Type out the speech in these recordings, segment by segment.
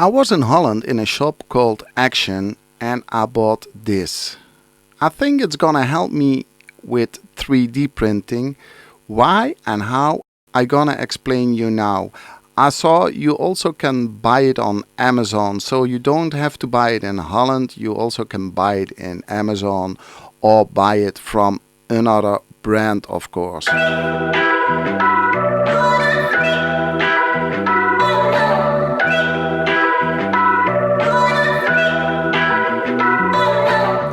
I was in Holland in a shop called Action and I bought this. I think it's gonna help me with 3D printing. Why and how I gonna explain you now. I saw you also can buy it on Amazon, so you don't have to buy it in Holland. You also can buy it in Amazon or buy it from another brand, of course.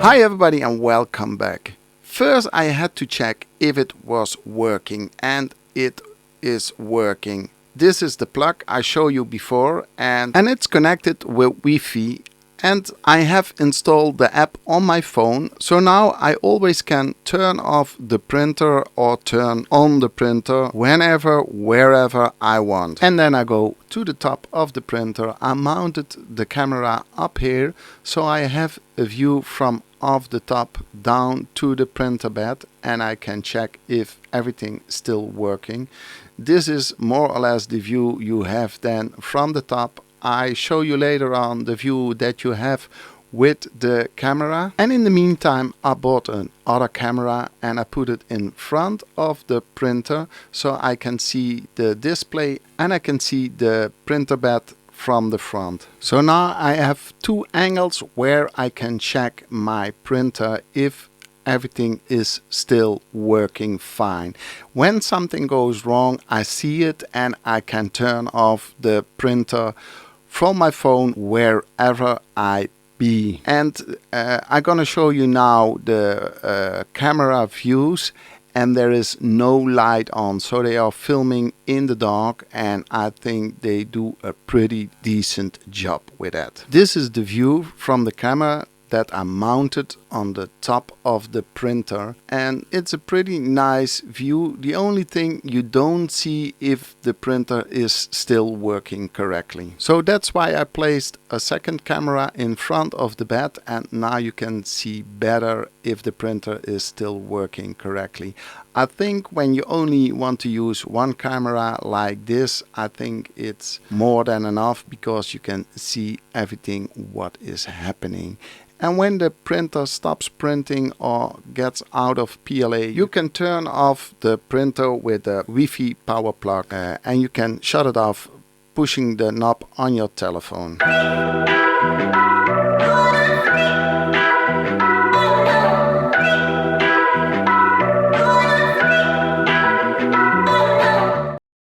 Hi everybody and welcome back. First I had to check if it was working, and it is working. This is the plug I showed you before, and it's connected with Wi-Fi, and I have installed the app on my phone, so now I always can turn off the printer or turn on the printer whenever, wherever I want. And then I go to the top of the printer. I mounted the camera up here, so I have a view from off the top down to the printer bed, and I can check if everything still working. This is more or less the view you have then from the top. I show you later on the view that you have with the camera. And in the meantime I bought another camera and I put it in front of the printer so I can see the display and I can see the printer bed from the front. So now I have two angles where I can check my printer if everything is still working fine. When something goes wrong, I see it and I can turn off the printer from my phone wherever I be. And I'm gonna show you now the camera views, and there is no light on, so they are filming in the dark, and I think they do a pretty decent job with that. This is the view from the camera that I mounted on the top of the printer, and it's a pretty nice view. The only thing you don't see if the printer is still working correctly. So that's why I placed a second camera in front of the bed, and now you can see better if the printer is still working correctly. I think when you only want to use one camera like this, I think it's more than enough because you can see everything what is happening. And when the printer stops printing or gets out of PLA, you can turn off the printer with a Wi-Fi power plug and you can shut it off pushing the knob on your telephone.